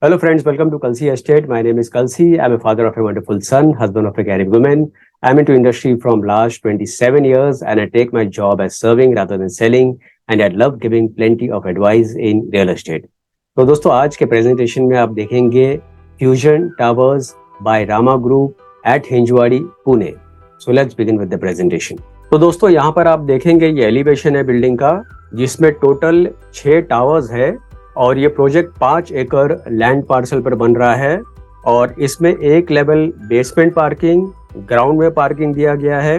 Hello friends, welcome to Kalsi Estate. My name is Kalsi. I'm a father of a wonderful son, husband of a caring woman. I'm into industry from last 27 years and I take my job as serving rather than selling and I love giving plenty of advice in real estate. तो दोस्तों आज के presentation में आप देखेंगे fusion towers by Rama group at Hinjewadi Pune. So let's begin with the presentation. तो दोस्तों यहाँ पर आप देखेंगे ये एलिवेशन है बिल्डिंग का जिसमें टोटल 6 टावर्स है और ये प्रोजेक्ट 5 एकड़ लैंड पार्सल पर बन रहा है और इसमें एक लेवल बेसमेंट पार्किंग, ग्राउंड में पार्किंग दिया गया है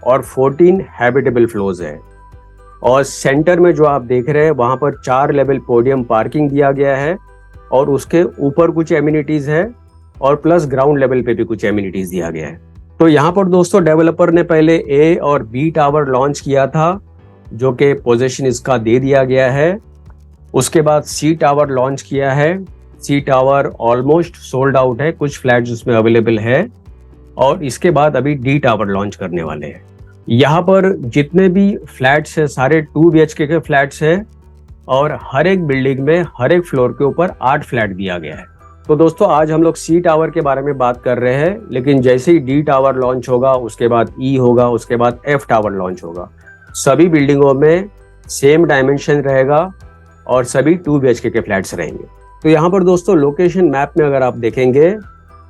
और 14 हैबिटेबल फ्लोर्स है और सेंटर में जो आप देख रहे हैं वहां पर 4 लेवल पोडियम पार्किंग दिया गया है और उसके ऊपर कुछ एमिनिटीज है और प्लस ग्राउंड लेवल पे भी कुछ एमिनिटीज दिया गया है. तो यहाँ पर दोस्तों डेवलपर ने पहले ए और बी टावर लॉन्च किया था जो कि पोजीशन इसका दे दिया गया है. उसके बाद सी टावर लॉन्च किया है. सी टावर ऑलमोस्ट सोल्ड आउट है, कुछ फ्लैट्स उसमें अवेलेबल है और इसके बाद अभी डी टावर लॉन्च करने वाले हैं. यहाँ पर जितने भी फ्लैट्स है सारे 2 BHK के फ्लैट्स है और हर एक बिल्डिंग में हर एक फ्लोर के ऊपर 8 फ्लैट दिया गया है. तो दोस्तों आज हम लोग सी टावर के बारे में बात कर रहे हैं, लेकिन जैसे ही डी टावर लॉन्च होगा उसके बाद ई होगा, उसके बाद एफ टावर लॉन्च होगा. सभी बिल्डिंगों में सेम डायमेंशन रहेगा और सभी 2 BHK के फ्लैट्स रहेंगे. तो यहाँ पर दोस्तों लोकेशन मैप में अगर आप देखेंगे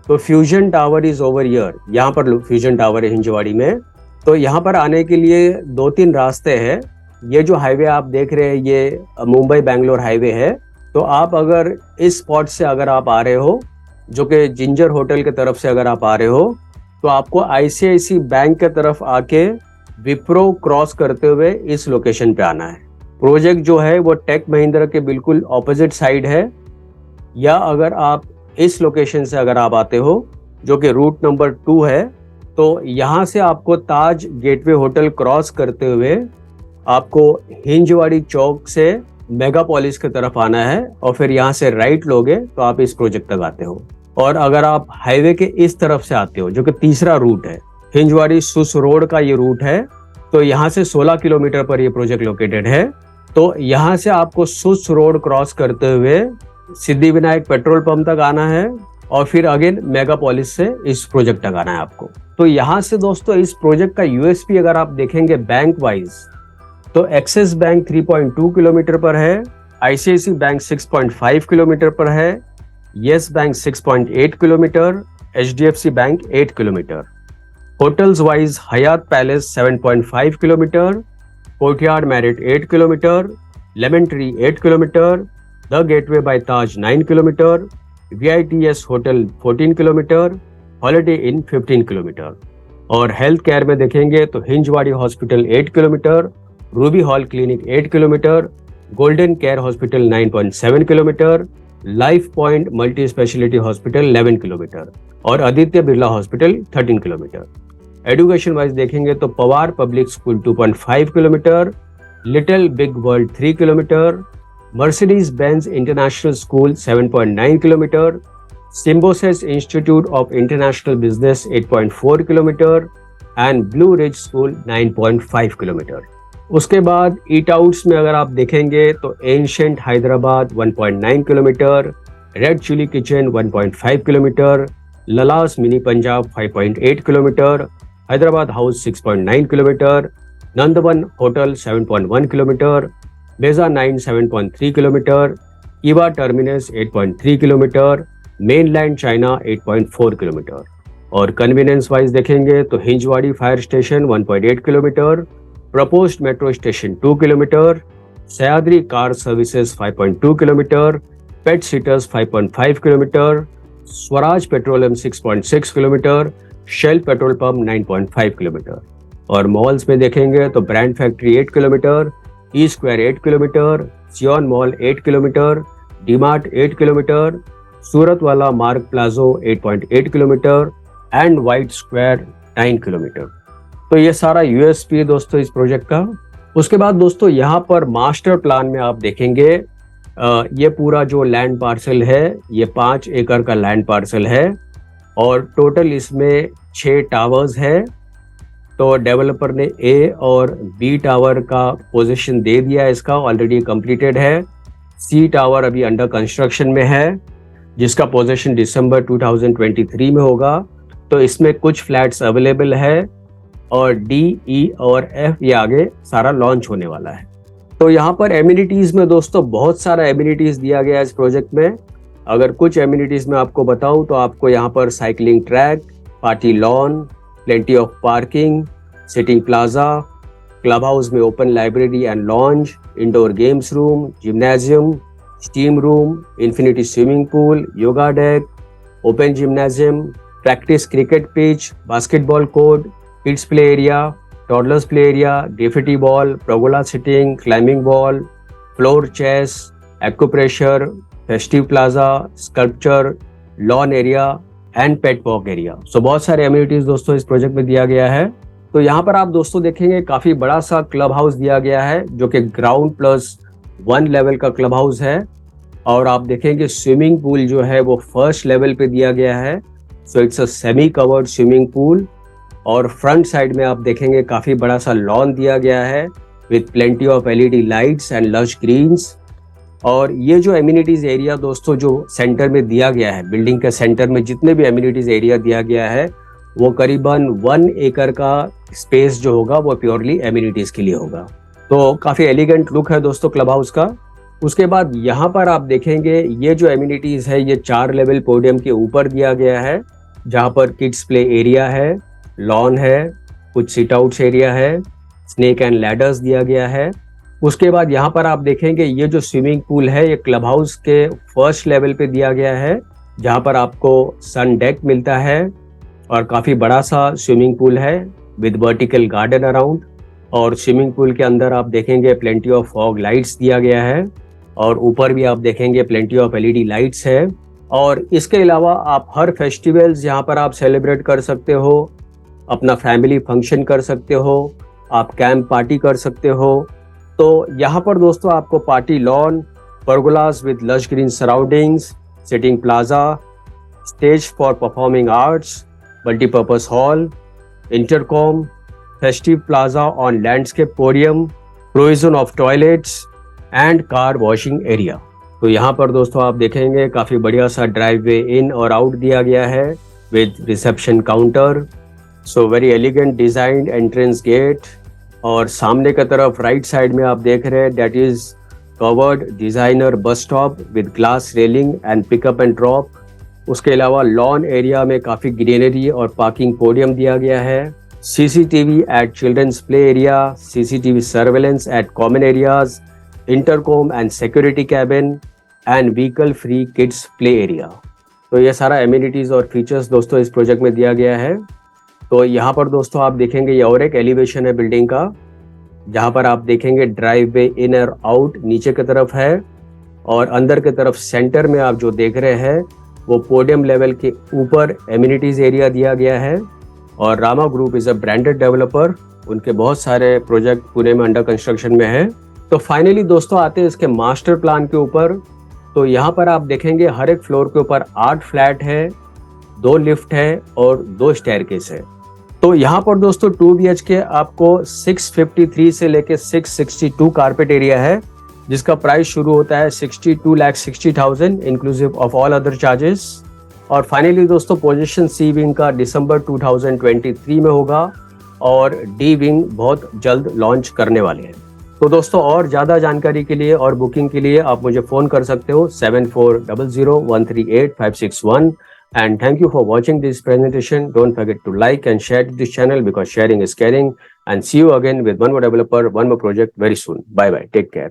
तो fusion tower is over here. यहाँ पर फ्यूजन टावर है हिंजवाड़ी में. तो यहाँ पर आने के लिए 2-3 रास्ते हैं. ये जो हाईवे आप देख रहे हैं ये मुंबई बेंगलोर हाईवे है. तो आप अगर इस स्पॉट से अगर आप आ रहे हो जो कि जिंजर होटल की तरफ से अगर आप आ रहे हो तो आपको ICICI बैंक के तरफ आके विप्रो क्रॉस करते हुए इस लोकेशन पे आना है. प्रोजेक्ट जो है वो टेक महिंद्रा के बिल्कुल ऑपोजिट साइड है. या अगर आप इस लोकेशन से अगर आप आते हो जो कि रूट नंबर 2 है तो यहाँ से आपको ताज गेटवे होटल क्रॉस करते हुए आपको हिंजवाड़ी चौक से मेगापोलिस की तरफ आना है और फिर यहाँ से राइट लोगे तो आप इस प्रोजेक्ट तक आते हो. और अगर आप हाईवे के इस तरफ से आते हो जो कि तीसरा रूट है, हिंजवाड़ी सुस रोड का ये रूट है, तो यहाँ से 16 किलोमीटर पर ये प्रोजेक्ट लोकेटेड है. तो यहाँ से आपको सुस रोड क्रॉस करते हुए सिद्धिविनायक पेट्रोल पंप तक आना है और फिर अगेन मेगापोलिस से इस प्रोजेक्ट तक आना है आपको. तो यहाँ से दोस्तों इस प्रोजेक्ट का यूएसपी अगर आप देखेंगे बैंक वाइज तो एक्सिस बैंक 3.2 किलोमीटर पर है, ICICI बैंक 6.5 किलोमीटर पर है, Yes bank 6.8 kilometre, HDFC bank 8 kilometre. Hotels wise Hyatt Palace 7.5 kilometre, Courtyard Marriott 8 kilometre, Lemon Tree 8 kilometre, the Gateway by Taj 9 kilometre, VITS hotel 14 kilometre, Holiday Inn 15 kilometre. और health care में देखेंगे तो Hinjewadi hospital 8 kilometre, Ruby Hall clinic 8 kilometre, golden care hospital 9.7 kilometre, life point multi speciality hospital 11 kilometre और Aditya Birla hospital 13 kilometre. Education wise देखेंगे तो Pawar public school 2.5 kilometre, little big world 3 kilometre, Mercedes Benz international school 7.9 kilometre, Symbiosis institute of international business 8.4 kilometre and blue ridge school 9.5 kilometre. उसके बाद eat outs में अगर आप देखेंगे तो ancient Hyderabad 1.9 kilometre, red chilli kitchen 1.5 kilometre, ललास mini Punjab 5.8 kilometre, Hyderabad house 6.9 kilometre, Nandvan hotel 7.1 kilometre, बेजा 9 7.3 kilometre, ईवा terminus 8.3 kilometre, mainland China 8.4 kilometre. और कन्वीनियंस वाइज देखेंगे तो Hinjewadi fire station 1.8 kilometre, proposed metro station 2 kilometre, Sahyadri car services 5.2 kilometre, pet sitters 5.5 kilometre, Swaraj petroleum 6.6 kilometre, Shell petrol pump 9.5 kilometre. और malls में देखेंगे तो brand factory 8 kilometre, E square 8 kilometre, सियोन mall 8 kilometre, DMart 8 kilometre, सूरत वाला मार्ग palazzo 8.8 kilometre and white square 9 kilometre. तो ये सारा USP है दोस्तों इस प्रोजेक्ट का. उसके बाद दोस्तों यहाँ पर मास्टर प्लान में आप देखेंगे ये पूरा जो लैंड पार्सल है ये 5 एकड़ का लैंड पार्सल है और टोटल इसमें 6 टावर्स है. तो डेवलपर ने ए और बी टावर का पोजीशन दे दिया, इसका ऑलरेडी कंप्लीटेड है. सी टावर अभी अंडर कंस्ट्रक्शन में है जिसका पोजीशन दिसंबर 2023 में होगा। तो इसमें कुछ फ्लैट्स अवेलेबल है और डी, ई और एफ ये आगे सारा लॉन्च होने वाला है। तो यहाँ पर एमिनिटीज में दोस्तों बहुत सारा एमिनिटीज दिया गया है इस प्रोजेक्ट में। अगर कुछ एमिनिटीज में आपको बताऊं तो आपको यहाँ पर cycling track, party lawn, plenty of parking, sitting plaza, club house में open library and lounge, indoor games room, gymnasium, steam room, infinity swimming pool, yoga deck, open gymnasium, practice cricket pitch, basketball court, kids play area, toddlers play area, graffiti ball, pergola sitting, climbing wall, floor chess, acupressure, festive plaza, sculpture, lawn area and pet walk area. So बहुत सारे amenities दोस्तों इस project में दिया गया है। तो यहाँ पर आप दोस्तों देखेंगे काफी बड़ा सा क्लब हाउस दिया गया है जो कि ग्राउंड +1 लेवल का क्लब हाउस है। और आप देखेंगे स्विमिंग पूल जो है वो फर्स्ट लेवल पे दिया गया है। So it's a semi covered swimming pool. और फ्रंट साइड में आप देखेंगे काफी बड़ा सा लॉन दिया गया है with plenty of LED lights and lush greens. और ये जो एमिनिटीज एरिया दोस्तों जो सेंटर में दिया गया है, बिल्डिंग के सेंटर में जितने भी एमिनिटीज एरिया दिया गया है वो करीबन 1 एकड़ का स्पेस जो होगा वो प्योरली एमिनिटीज के लिए होगा। तो काफी एलिगेंट लुक है दोस्तों क्लब हाउस का। उसके बाद यहाँ पर आप देखेंगे ये जो एमिनिटीज है ये 4 लेवल पोडियम के ऊपर दिया गया है, जहाँ पर किड्स प्ले एरिया है, लॉन है, कुछ सिट आउट्स एरिया है, स्नेक एंड लैडर्स दिया गया है। उसके बाद यहाँ पर आप देखेंगे ये जो स्विमिंग पूल है ये क्लब हाउस के फर्स्ट लेवल पे दिया गया है, जहाँ पर आपको सन डेक मिलता है और काफी बड़ा सा स्विमिंग पूल है विद वर्टिकल गार्डन अराउंड। और स्विमिंग पूल के अंदर आप देखेंगे प्लेंटी ऑफ फॉग लाइट्स दिया गया है और ऊपर भी आप देखेंगे प्लेंटी ऑफ एलईडी लाइट्स है। और इसके अलावा आप हर फेस्टिवल्स यहाँ पर आप सेलिब्रेट कर सकते हो, अपना फैमिली फंक्शन कर सकते हो, आप कैंप पार्टी कर सकते हो। तो यहाँ पर दोस्तों आपको party lawn, pergolas with lush green surroundings, sitting plaza, stage for performing arts, multipurpose hall, intercom, festive plaza on landscape podium, provision of toilets and car washing area. तो यहाँ पर दोस्तों आप देखेंगे काफी बढ़िया सा ड्राइववे इन और आउट दिया गया है with reception counter. So very elegant designed entrance gate. और सामने की तरफ राइट साइड में आप देख रहे हैं that is covered designer bus stop with glass railing and pickup and drop. उसके अलावा लॉन एरिया में काफी ग्रीनरी और पार्किंग पोडियम दिया गया है। CCTV at children's play area, CCTV surveillance at common areas, intercom and security cabin and vehicle free kids play area. तो ये सारा एमिनिटीज और फीचर्स दोस्तों इस प्रोजेक्ट में दिया गया है। तो यहाँ पर दोस्तों आप देखेंगे ये और एक एलिवेशन है बिल्डिंग का, जहाँ पर आप देखेंगे ड्राइव वे इन और आउट नीचे की तरफ है और अंदर की तरफ सेंटर में आप जो देख रहे हैं वो पोडियम लेवल के ऊपर एमिनिटीज एरिया दिया गया है। और Rama group is a branded developer, उनके बहुत सारे प्रोजेक्ट पुणे में अंडर कंस्ट्रक्शन में है। तो फाइनली दोस्तों आते हैं इसके मास्टर प्लान के ऊपर। तो यहाँ पर आप देखेंगे हर एक फ्लोर के ऊपर 8 फ्लैट है, 2 लिफ्ट है और 2 स्टेयरकेस है। तो यहाँ पर दोस्तों 2 BHK आपको 653 से लेके 662 कारपेट एरिया है, जिसका प्राइस शुरू होता है 62,60,000 inclusive of all other charges. और फाइनली दोस्तों पोजीशन सी विंग का दिसंबर 2023 में होगा और डी विंग बहुत जल्द लॉन्च करने वाले हैं। तो दोस्तों और ज़्यादा जानकारी के लिए और बुकिंग के लिए आप मुझे फ़ोन कर सकते हो 7400138561। And thank you for watching this presentation. Don't forget to like and share this channel because sharing is caring. And see you again with one more developer, one more project very soon. Bye bye. Take care.